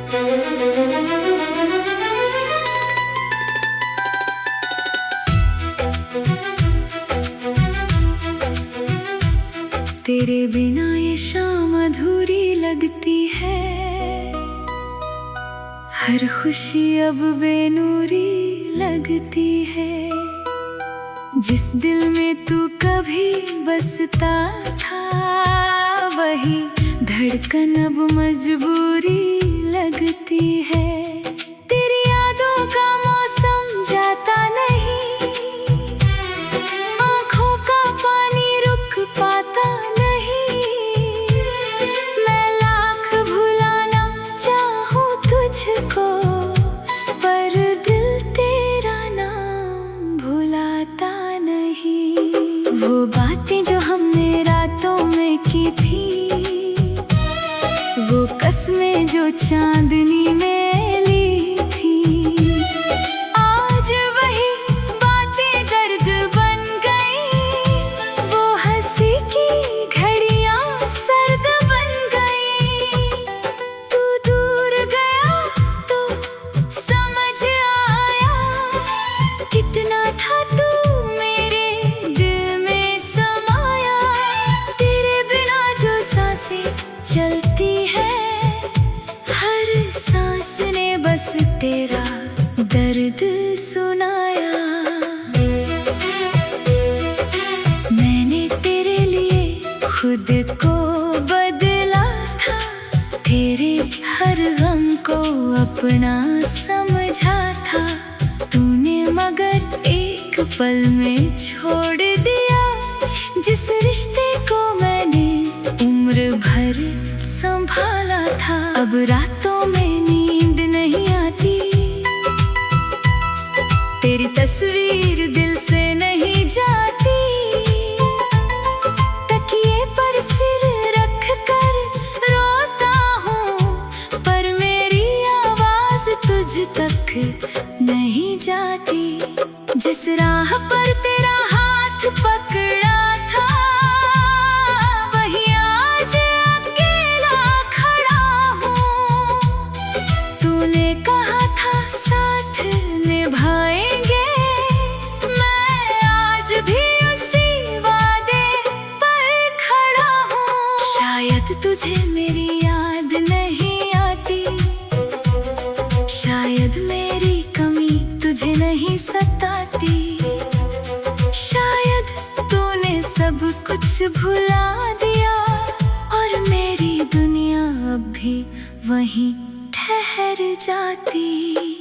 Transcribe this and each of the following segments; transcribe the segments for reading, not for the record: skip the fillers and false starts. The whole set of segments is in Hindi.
तेरे बिना ये शाम अधूरी लगती है, हर खुशी अब बेनूरी लगती है। जिस दिल में तू कभी बसता था, वही धड़कन अब मजबूरी लगती है। तेरी यादों का मौसम जाता नहीं, आँखों का पानी रुक पाता नहीं। मैं लाख भुलाना चाहूँ तुझको, पर दिल तेरा नाम भुलाता नहीं। वो बातें जो हमने रातों में की थी, वो कसमें जो चांदनी में ली थी, आज वही बातें दर्द बन गई। वो हंसी की घड़ियां सर्द बन गई। तू दूर गया तो समझ आया, कितना था तू मेरे दिल में समाया। तेरे बिना जो सांसें चलती है, हर सांस ने बस तेरा दर्द सुनाया। मैंने तेरे लिए खुद को बदला था, तेरे हर गम को अपना समझा था। तूने मगर एक पल में छोड़ दिया, जिस रिश्ते को मैंने उम्र भर संभाला था। अब रातों में नींद नहीं आती, तेरी तस्वीर दिल से नहीं जाती। तकिए पर सिर रख कर रोता हूँ, पर मेरी आवाज तुझ तक नहीं जाती। जिस राह पर तेरा हाथ पकड़ा था, वही आज अकेला खड़ा हूँ। तूने कहा था साथ निभाएंगे, मैं आज भी उसी वादे पर खड़ा हूँ। शायद तुझे मेरी याद नहीं आती, शायद मेरी कमी तुझे नहीं सताती। शायद तूने सब कुछ भुला दिया, और मेरी दुनिया अब भी वहीं ठहर जाती।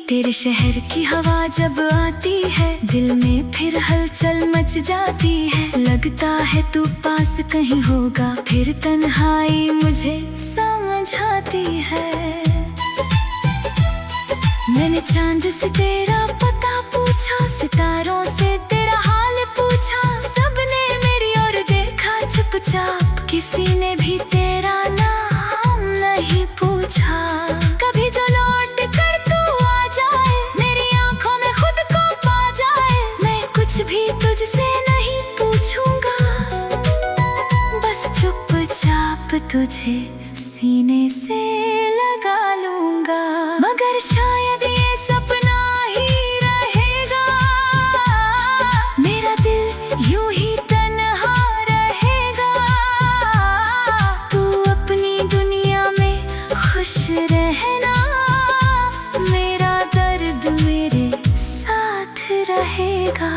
तेरे शहर की हवा जब आती है, दिल में फिर हलचल मच जाती है। लगता है तू पास कहीं होगा, फिर तन्हाई मुझे समझाती है। मैंने चांद से तेरा पता पूछा, सितारों से तेरा हाल पूछा। सबने मेरी ओर देखा चुपचाप, किसी ने भी तेरा नाम नहीं पूछा। कभी जो लौट कर तू आ जाए, मेरी आंखों में खुद को पा जाए, मैं कुछ भी तुझसे नहीं पूछूंगा, बस चुपचाप तुझे सीने से लगा लूंगा। मगर शायद ये सपना ही रहेगा, मेरा दिल यूं ही तन्हा रहेगा। तू अपनी दुनिया में खुश रहना, मेरा दर्द मेरे साथ रहेगा।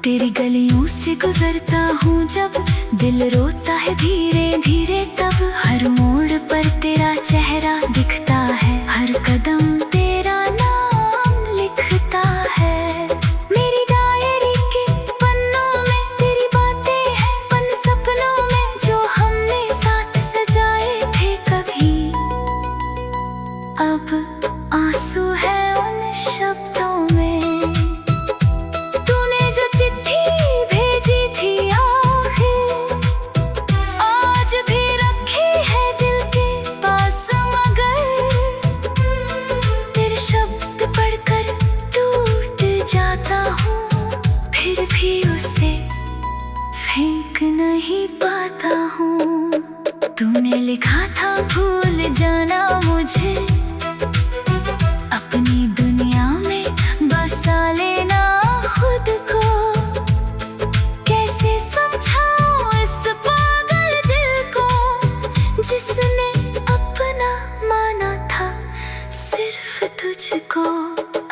तेरी गलियों से गुजरता हूँ जब, दिल रोता है धीरे धीरे तब। हर मोड़ पर तेरा चेहरा दिखता है, हर कदम तेरा नाम लिखता है। मेरी डायरी के पन्नों में तेरी बातें हैं, पन सपनों में जो हमने साथ सजाए थे कभी। अब आंसू है उन शब्दों में, तूने जो चिट्ठी भेजी थी आखिर, आज भी रखी है दिल के पास।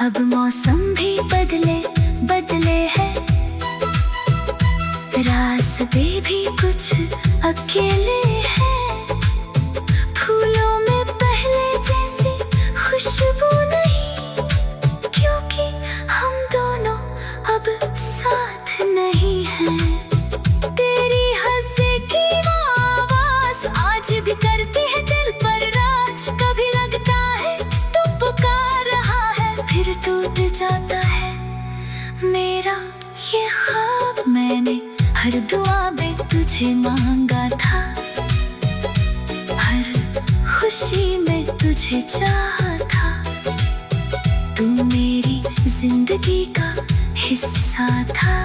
अब मौसम भी बदले बदले हैं, रास्ते भी कुछ अकेले हैं। फूलों में पहले जैसी खुशबू नहीं, क्योंकि हम दोनों अब साथ नहीं हैं। तेरी हंसी की आवाज आज भी करती है दिल पर राज। कभी लगता है तू पुकार रहा है, फिर टूट जाता है मेरा ये ख्वाब। मैंने हर दुआ में तुझे मांगा था, हर खुशी में तुझे चाहा था। तू मेरी जिंदगी का हिस्सा था।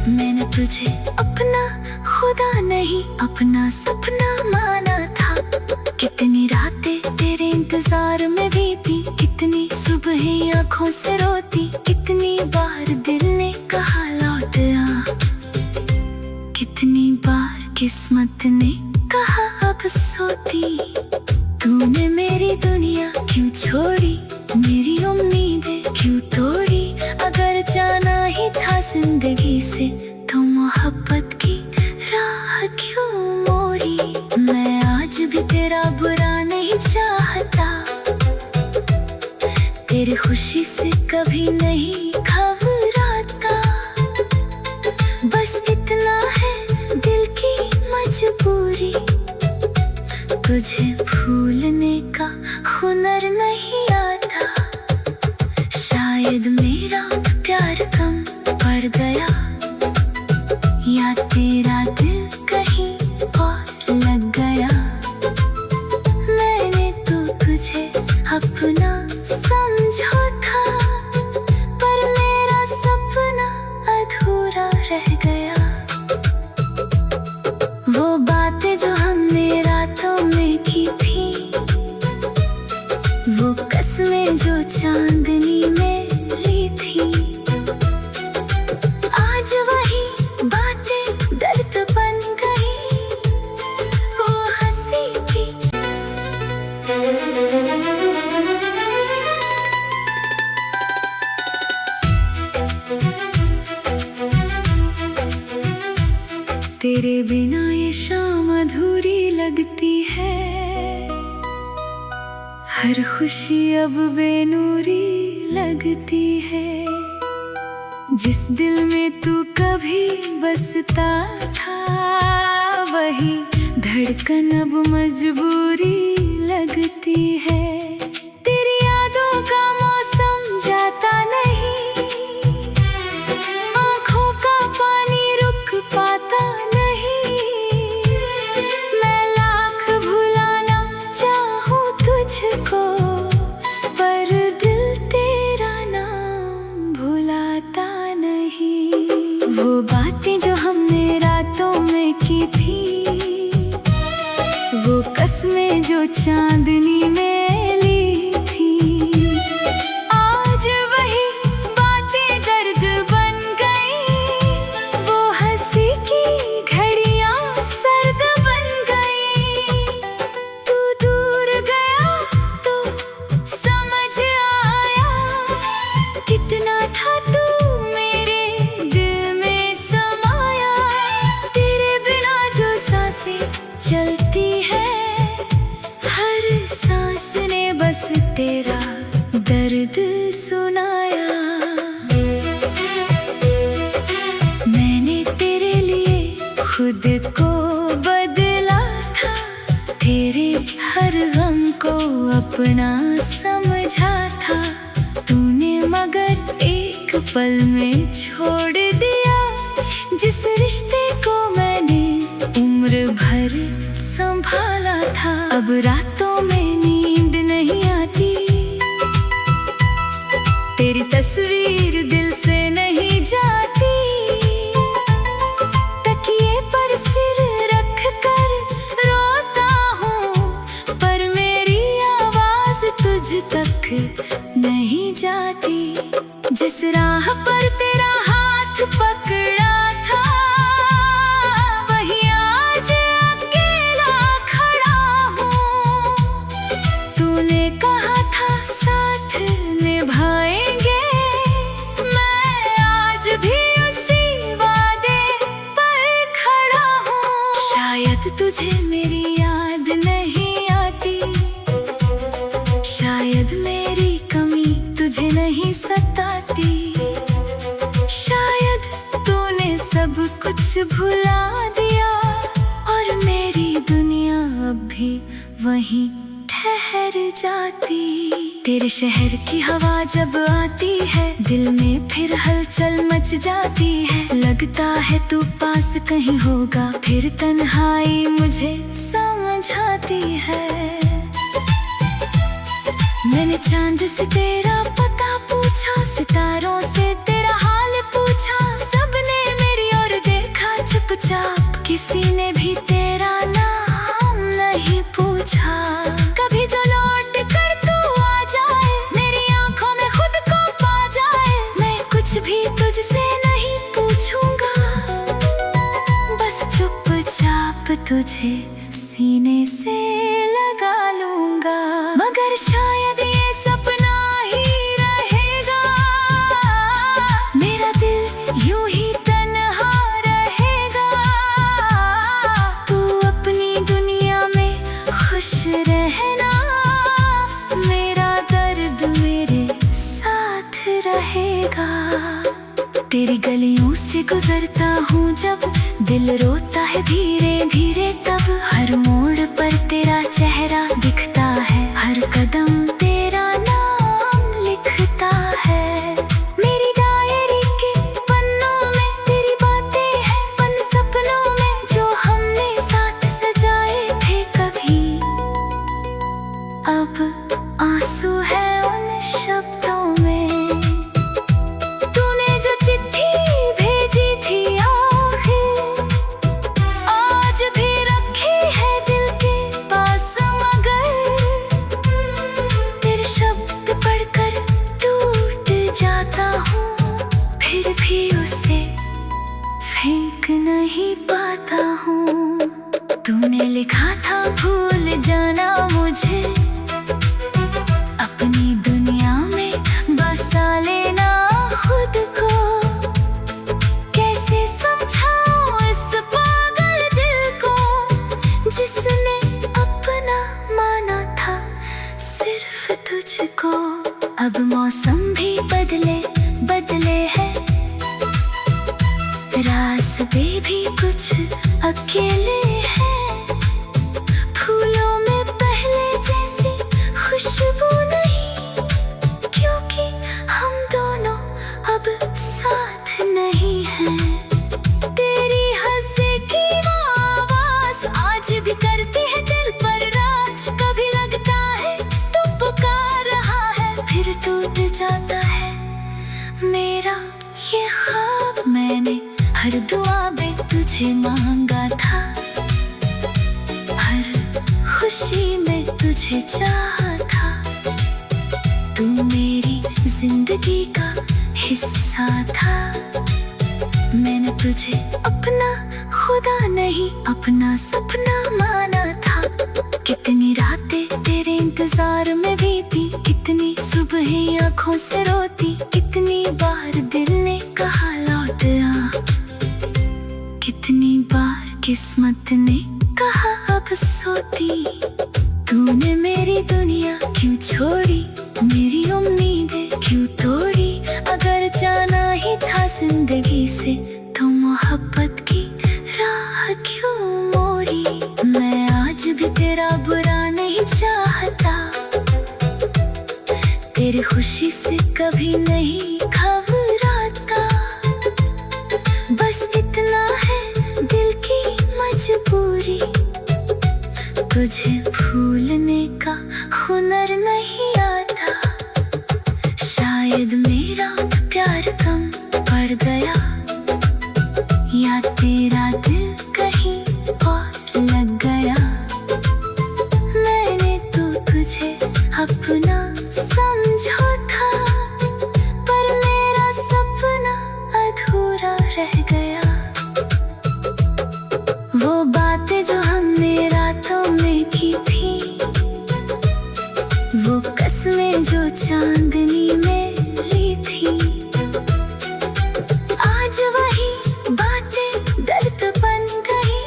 मैंने तुझे अपना खुदा नहीं, अपना सपना माना था। कितनी रातें तेरे इंतजार में बीती, कितनी सुबहें आँखों से रोती। कितनी बार दिल ने कहा लौट आ, कितनी बार किस्मत ने कहा अब सोती। तूने मेरी दुनिया क्यों छोड़ी, मेरी उम्मीदें क्यों तोड़ी। अगर जाना ही था जिंदगी से तो मोहब्बत की राह क्यों मोड़ी। मैं आज भी तेरा बुरा नहीं चाहता, तेरी खुशी से कभी नहीं घबराता। बस इतना है दिल की मजबूरी, तुझे भूलने का हुनर नहीं आता। शायद मेरा प्यार कम पड़ गया, या तेरा दिल कहीं और लग गया। मैंने तो तुझे अपना समझा था, पर मेरा सपना अधूरा रह गया। वो बातें जो हमने रातों में की थी, वो कसमें जो चांदनी में ली थी। आज वही बातें दर्द बन गई, वो हंसी थी। तेरे बिना ये शाम अधूरी लगती है, हर खुशी अब बेनूरी लगती है। जिस दिल में तू कभी बसता था, वही धड़कन अब मजबूरी लगती है। तेरी यादों का मौसम जाता नहीं, आँखों का पानी रुक पाता नहीं। मैं लाख भुलाना चाहूँ तुझको, पर दिल तेरा नाम भुलाता नहीं। वो बातें जो हमने रातों में की थी, वो कसमें जो चांदनी में ली थी। आज वही बातें दर्द बन गई, वो हंसी की घड़ियां सर्द बन गई। तू दूर गया तो समझ आया, कितना था तू मेरे दिल में समाया। तेरे बिना जो सांसें चलती है, हर सांस ने बस तेरा दर्द सुनाया। मैंने तेरे लिए खुद को बदला था, तेरे हर गम को अपना समझा था। तूने मगर एक पल में छोड़ दिया, जिस रिश्ते को मैंने उम्र भर संभाला था। अब रातों में नींद नहीं आती, तेरी तस्वीर दिल से नहीं जाती। तकिए पर सिर रख कर रोता हूँ, पर मेरी आवाज तुझ तक नहीं जाती। जिस राह पर तेरा हाथ पकड़ा था, वही आज अकेला खड़ा हूँ। तूने कहा था साथ निभा कुछ भुला दिया और मेरी दुनिया अब भी वहीं ठहर जाती। तेरे शहर की हवा जब आती है दिल में फिर हलचल मच जाती है। लगता है तू पास कहीं होगा, फिर तन्हाई मुझे समझाती है। मैंने चांद से तेरा पता पूछा, सितारों से तेरा हाल पूछा, सबने मेरी ओर देखा चुपचाप, किसी ने भी तेरा नाम नहीं पूछा। कभी जो लौट कर तू आ जाए, मेरी आंखों में खुद को पा जाए, मैं कुछ भी तुझसे नहीं पूछूंगा, बस चुपचाप तुझे सीने से लगा लूंगा। मगर शायद ये सपना ही रहेगा, मेरा दिल यूं ही तन्हा रहेगा। तू अपनी दुनिया में खुश रहना, मेरा दर्द मेरे साथ रहेगा। तेरी गलियों से गुजरता हूँ जब, दिल रोता है धीरे धीरे तब। हर मोड़ पर तेरा चेहरा दिखता है, हर कदम तेरा नाम लिखता है। मेरी डायरी के पन्नों में तेरी बातें हैं, पन सपनों में जो हमने साथ सजाए थे कभी। अब आंसू है उन शब्दों में, तूने जो चिट्ठी भेजी थी आखिर, आज भी रखी है दिल के पास। मगर तेरे शब्द पढ़कर टूट जाता हूँ, फिर भी उसे फेंक नहीं पाता हूँ। तूने लिखा था भूल जाना मुझे, अपनी दुनिया में बसा लेना खुद को। कैसे समझाऊं इस पागल दिल को, जिसने अपना माना था सिर्फ तुझको। अब मौसम भी बदले बदले हैं, रास्ते भी कुछ अकेले हैं। फूलों में पहले जैसी खुशबू नहीं, क्योंकि हम दोनों अब साथ नहीं हैं। तेरी हंसी की वो आवाज आज भी करती है दिल पर राज। कभी लगता है तू पुकार रहा है, फिर टूट जाता है मेरा ये ख्वाब। मैंने हर दुआ में तुझे मांगा था, हर खुशी में तुझे चाहा था। तू मेरी जिंदगी का हिस्सा था, मैंने तुझे अपना खुदा नहीं अपना सपना माना था। कितनी रातें तेरे इंतजार में बीती, कितनी सुबह आंखों से रोती, कितनी बार दिल ने कहा लौट आ, कितनी बार किस्मत ने कहा अब सोती। तूने मेरी दुनिया क्यों छोड़ी, मेरी उम्मीदें क्यों तोड़ी। अगर जाना ही था जिंदगी से तो मोहब्बत की राह क्यों मोड़ी। मैं आज भी तेरा बुरा नहीं चाहता, तेरी खुशी से कभी नहीं घबराता। बस इतना है दिल की मजबूरी, तुझे भूलने का हुनर नहीं आता। शायद मेरा प्यार कम पड़ गया, या तेरा दिल कहीं और लग गया। मैंने तो तुझे अपना समझा था, पर मेरा सपना अधूरा रह गया। वो बातें जो हमने रातों में की थी, वो कसमें जो चांदनी में ली थी, आज वही बातें दर्द बन गई।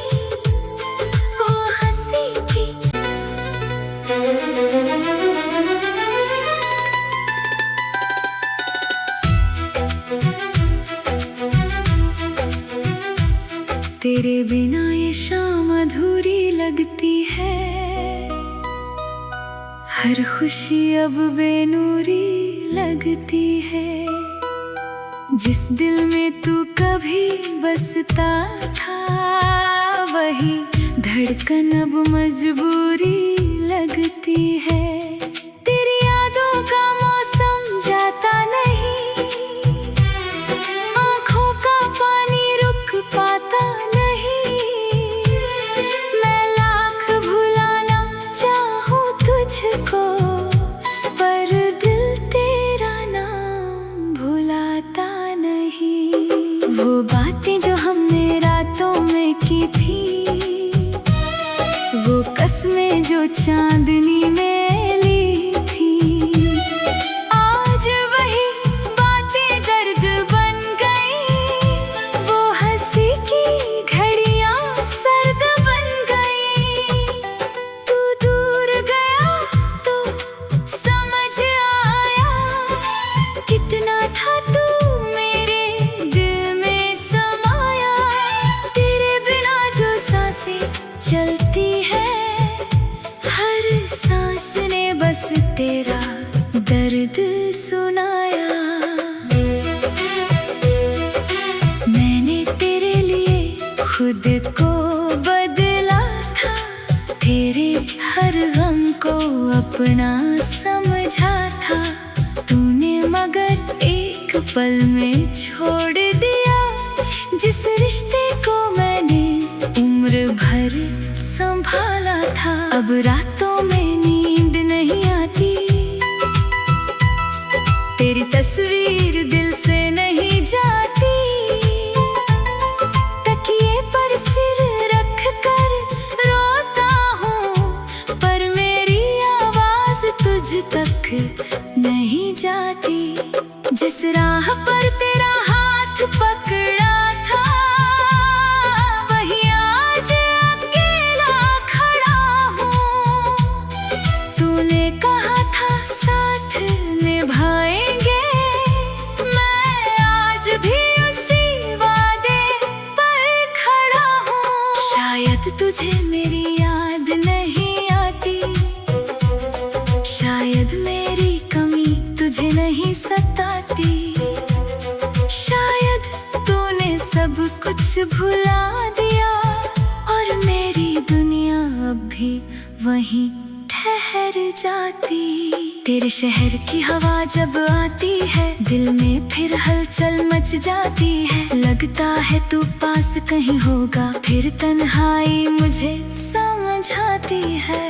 वो हंसी की हर खुशी अब बेनूरी लगती है। जिस दिल में तू कभी बसता था, वही धड़कन अब मजबूरी लगती है। तेरी यादों का मौसम जाता नहीं, आँखों का पानी रुक पाता नहीं। मैं लाख भुलाना चाहूँ तुझको, पर दिल तेरा नाम भुलाता नहीं। वो बातें जो हमने रातों में की थी, वो कसमें जो चांदनी में ली थी, आज वही बातें दर्द बन गई। वो हंसी की घड़ियां सर्द बन गई। तू दूर गया तो समझ आया, कितना था तू मेरे दिल में समाया। तेरे बिना जो सांसें चलती है, हर सांस ने बस तेरा दर्द सुनाया। मैंने तेरे लिए खुद को बदला था, तेरे हर गम को अपना समझा था। तूने मगर एक पल में छोड़ दिया, जिस रिश्ते को मैंने उम्र भर संभाला था। अब रातों में नींद नहीं आती, तेरी तस्वीर दिल से नहीं जाती। तकिए पर सिर रख कर रोता हूँ, पर मेरी आवाज तुझ तक नहीं जाती। जिस राह पर तेरा हाथ पकड़ा था, वही आज अकेला खड़ा हूँ। तूने कहा था साथ निभाएंगे, मैं आज भी उसी वादे पर खड़ा हूँ। शायद तुझे मेरी याद नहीं आती, शायद मेरी कमी तुझे नहीं सताती। शायद तूने सब कुछ भुला दिया, और मेरी दुनिया अब भी वहीं ठहर जाती। तेरे शहर की हवा जब आती है, दिल में फिर हलचल मच जाती है। लगता है तू पास कहीं होगा, फिर तन्हाई मुझे समझाती है।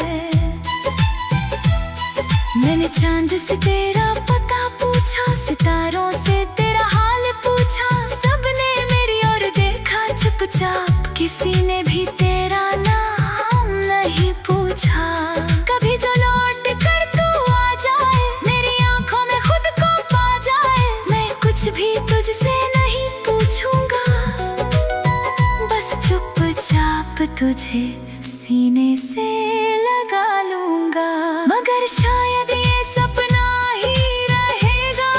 मैंने चांद से तेरा पता पूछा, सितारों से तेरा हाल पूछा। सबने मेरी ओर देखा चुपचाप, किसी ने भी तेरा नाम नहीं पूछा। कभी जो लौट कर तू आ जाए, मेरी आंखों में खुद को पा जाए, मैं कुछ भी तुझसे नहीं पूछूंगा, बस चुपचाप तुझे सीने से लगा लूंगा। मगर शायद ये सपना ही रहेगा,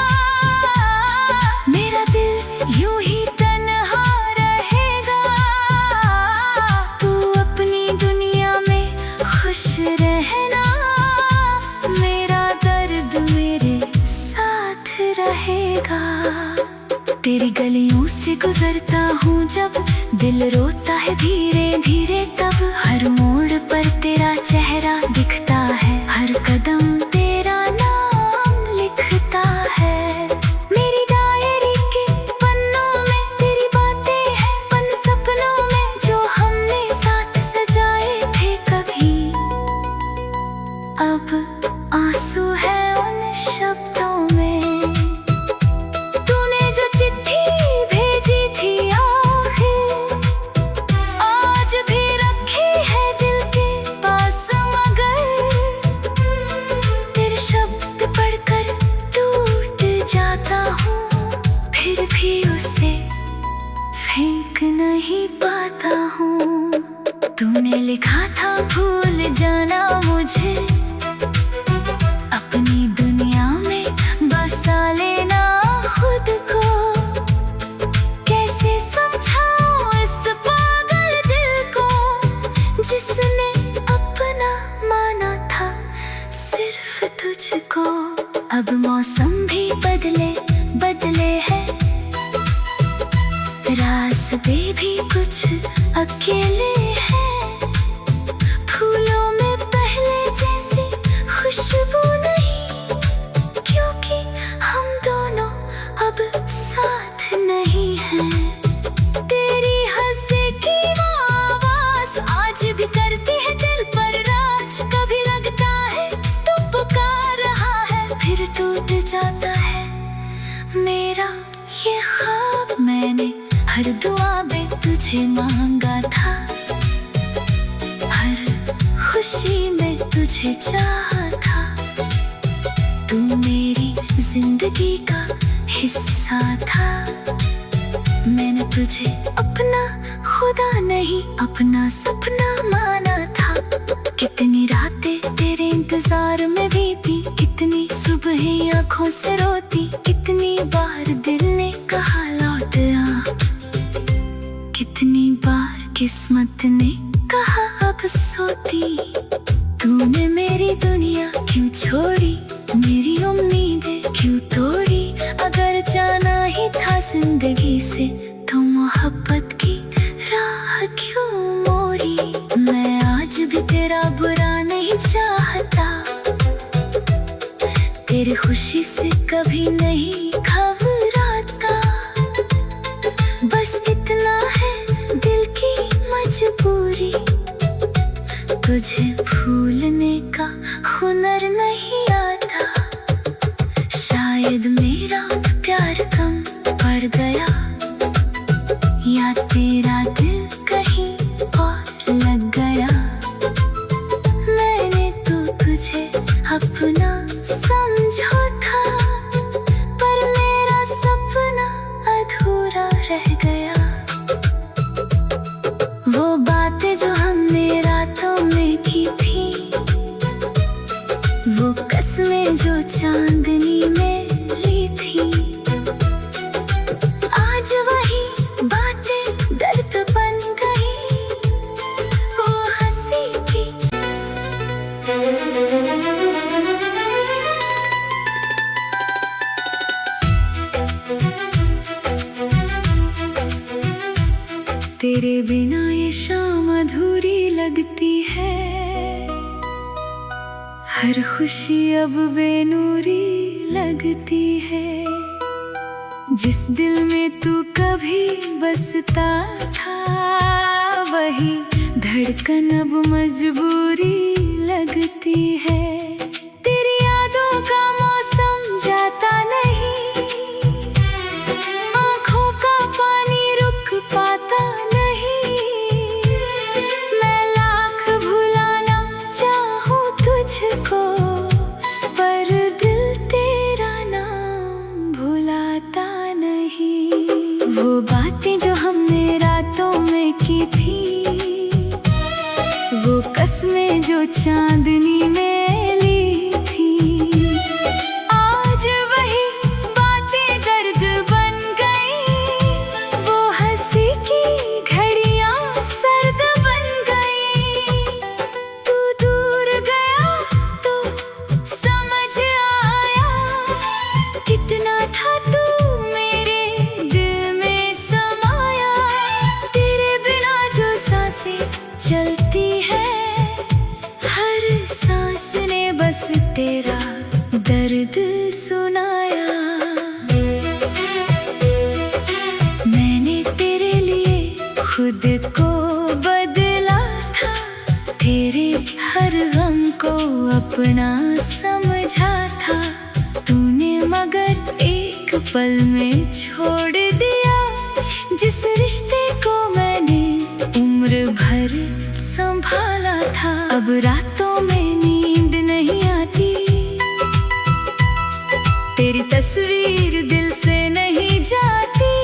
मेरा दिल यूं ही तन्हा रहेगा। तू अपनी दुनिया में खुश रहना, मेरा दर्द मेरे साथ रहेगा। तेरी गलियों से गुजरता हूँ जब, दिल रोता है धीरे धीरे तब। हर मोड़ पर तेरा चेहरा दिखता है, हर कदम तेरा नाम लिखता है। मेरी डायरी के पन्नों में तेरी बातें हैं, पन सपनों में जो हमने साथ सजाए थे कभी। अब आंसू है उन शब्दों में, तूने जो चिट्ठी भेजी थी आखिर, आज भी रखी है दिल के पास। मगर तेरे शब्द पढ़कर टूट जाता हूँ, फिर भी उसे फेंक नहीं पाता हूँ। तूने लिखा था भूल जाना मुझे, अपनी दुनिया में तुझको। अब मौसम भी बदले बदले हैं, रास्ते भी कुछ अकेले हैं। फूलों में पहले जैसी खुशबू नहीं, क्योंकि हम दोनों अब साथ नहीं हैं। तेरी हंसी की आवाज आज भी करती है दिल पर राज। कभी लगता है तू पुकार रहा है, फिर टूट जाता है मेरा ये ख्वाब। मैंने हर दुआ में तुझे मांगा था, हर खुशी में तुझे चाहा था। तू मेरी जिंदगी का हिस्सा था। मैंने तुझे अपना खुदा नहीं, अपना सपना माना था। कितनी रातें तेरे इंतजार में बीती, कितनी सुबह आंखों से रोती। कितनी बार दिल ने कहा लौट आ, कितनी बार किस्मत ने कहा अब सोती। तूने मेरी दुनिया क्यों छोड़ी, मेरी उम्मीदें क्यों तोड़ी। अगर जाना ही था जिंदगी से तो मोहब्बत की राह क्यों मोड़ी। मैं आज भी तेरा बुरा नहीं चाहता, तेरी खुशी से कभी नहीं घबराता। बस इतना है दिल की मजबूरी, तुझे भूलने का हुनर नहीं आता। शायद मेरा प्यार कम पड़ गया, या तेरा दिल कहीं और लग गया। मैंने तो तुझे अपना समझा था, पर मेरा सपना अधूरा रह गया। वो बातें जो हमने रातों में की थी, वो कसमें जो चांदनी में ली थी। आज वही बातें दर्द बन गई, वो हंसी की। तेरे बिना ये शाम अधूरी लगती है, हर खुशी अब बेनूरी लगती है। जिस दिल में तू कभी बसता था, वही धड़कन अब मजबूरी लगती है। तेरी यादों का मौसम जाता नहीं, आँखों का पानी रुक पाता नहीं। मैं लाख भुलाना चाहूँ तुझको, पर दिल तेरा नाम भुलाता नहीं। वो बातें जो हमने रातों में की थी, वो कसमें जो चांदनी में ली थी। आज वही बातें दर्द बन गई, वो हंसी की घड़ियां सर्द बन गई। तू दूर गया तो समझ आया, कितना था तू मेरे दिल में समाया। तेरे बिना जो सांसें चलती है, हर सांस ने बस तेरा दर्द सुनाया। मैंने तेरे लिए खुद को बदला था, तेरे हर गम को अपना समझा था। तूने मगर एक पल में छोड़ दिया, जिस रिश्ते को मैंने उम्र भर संभाला था। अब रातों में नींद नहीं आती, तेरी तस्वीर दिल से नहीं जाती।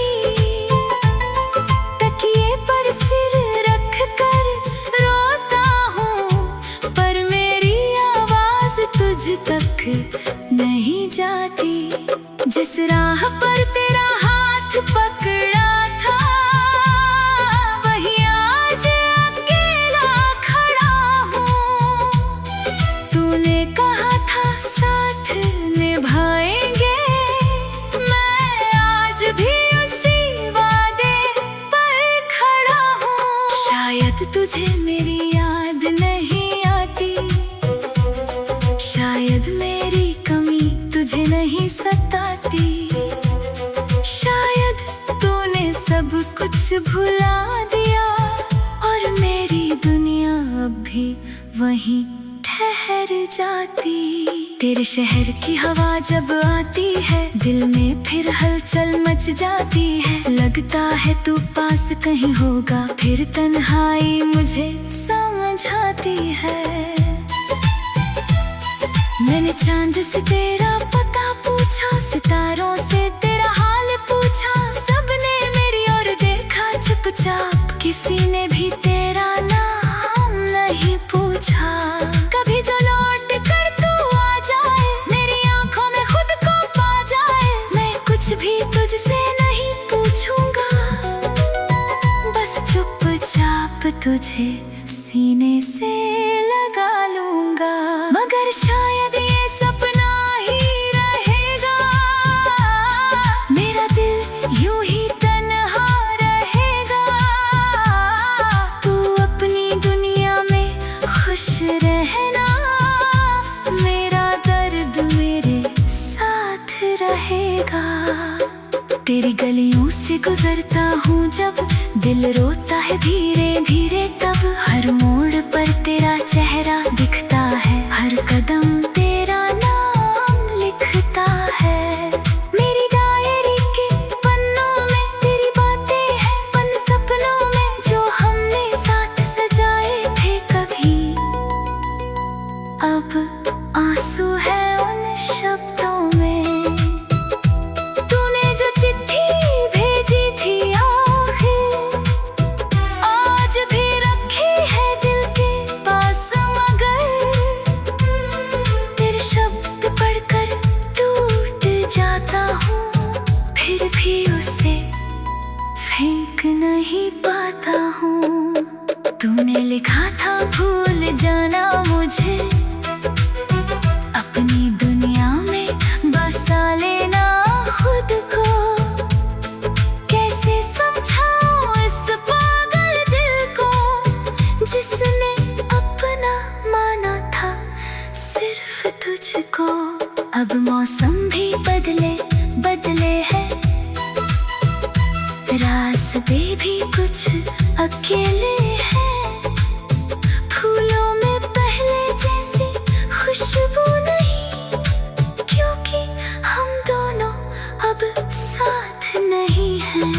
तकिए पर सिर रख कर रोता हूँ, पर मेरी आवाज तुझ तक नहीं जाती। जिस राह पर तेरा हाथ पकड़ा था, वही आज अकेला खड़ा हूँ। तूने कहा था भुला दिया और मेरी दुनिया अब भी वहीं ठहर जाती। तेरे शहर की हवा जब आती है दिल में फिर हलचल मच जाती है। लगता है तू पास कहीं होगा, फिर तन्हाई मुझे समझाती है। मैंने चांद से तेरा पता पूछा, सितारों से तेरा हाल पूछा, सबने मेरी ओर देखा चुपचाप, किसी ने भी तेरा नाम नहीं पूछा। कभी जो लौट कर तू आ जाए, मेरी आंखों में खुद को पा जाए, मैं कुछ भी तुझसे नहीं पूछूंगा, बस चुपचाप तुझे सीने से लगा लूंगा। मगर शायद ये सपना ही रहेगा, मेरा दिल यूं ही तन्हा रहेगा। तू अपनी दुनिया में खुश रहना, मेरा दर्द मेरे साथ रहेगा। तेरी गलियों से गुजरता हूँ जब, दिल रोता है धीरे धीरे तब। हर मोड़ पर तेरा चेहरा दिखता है, हर कदम तेरा नाम लिखता है। मेरी डायरी के पन्नों में तेरी बातें हैं, पन सपनों में जो हमने साथ सजाए थे कभी। अब आंसू है उन शब्दों में, तूने जो चिट्ठी भेजी थी आखिर, आज भी रखी है दिल के पास। मगर तेरे शब्द पढ़कर टूट जाता हूँ, फिर भी उसे फेंक नहीं पाता हूँ। तूने लिखा था भूल जाना मुझे, अपनी दुनिया में बसा लेना खुद को। कैसे समझाऊं इस पागल दिल को, जिसने अपना माना था सिर्फ तुझको। अब मौसम भी बदले बदले हैं, रास्ते भी कुछ अकेले हैं। फूलों में पहले जैसी खुशबू नहीं, क्योंकि हम दोनों अब साथ नहीं हैं।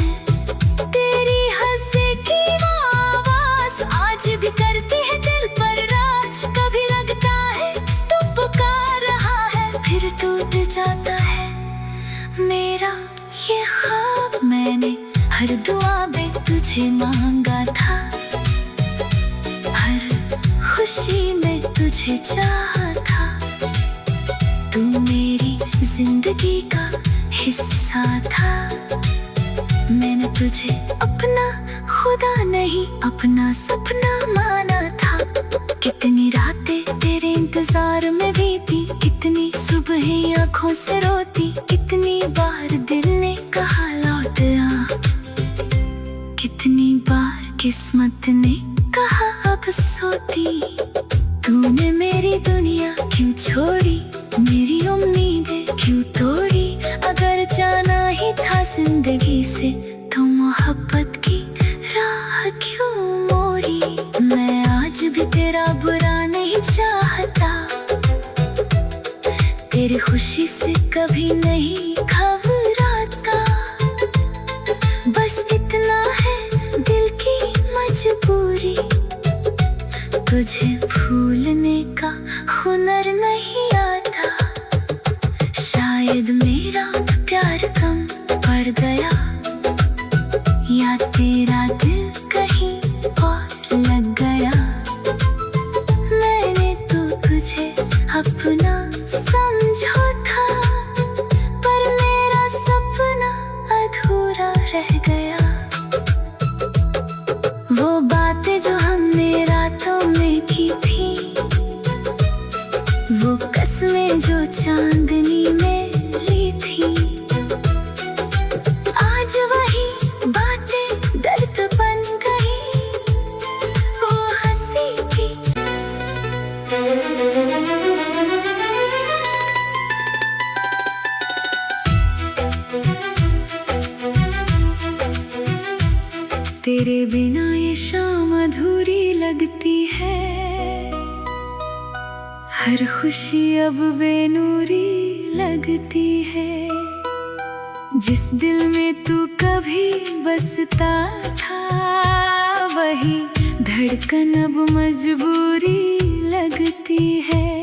तेरी हंसी की आवाज आज भी करती है दिल पर राज। कभी लगता है तू पुकार रहा है, फिर टूट जाता है मेरा ये ख्वाब। मैंने हर दुआ में तुझे मांगा था, हर खुशी में तुझे चाहा था। तू मेरी जिंदगी का हिस्सा था, मैंने तुझे अपना खुदा नहीं अपना सपना माना था। कितनी रातें तेरे इंतजार में बीती, कितनी सुबह आंखों से रोती, कितनी बार दिल ने कहा लौट आ, कितनी बार किस्मत ने कहा अब सोती। तूने मेरी दुनिया क्यों छोड़ी, मेरी उम्मीदें क्यों तोड़ी। अगर जाना ही था जिंदगी से तो मोहब्बत की राह क्यों मोड़ी। मैं आज भी तेरा बुरा नहीं चाहता, तेरी खुशी से कभी नहीं घबराता। बस इतना है दिल की मजबूरी, तुझे भूलने का हुनर नहीं आता। शायद मेरा प्यार कम पड़ गया, या तेरा दिल कहीं और लग गया। मैंने तो तुझे अपना समझा था, पर मेरा सपना अधूरा रह गया। वो बातें जो हमने रातों में की थी, वो कसमें जो चांदनी में ली थी, आज वही बातें दर्द बन गई। वो हंसी थी तेरे बिना ये शाम अधूरी लगती है। हर खुशी अब बेनूरी लगती है। जिस दिल में तू कभी बसता था, वही धड़कन अब मजबूरी लगती है।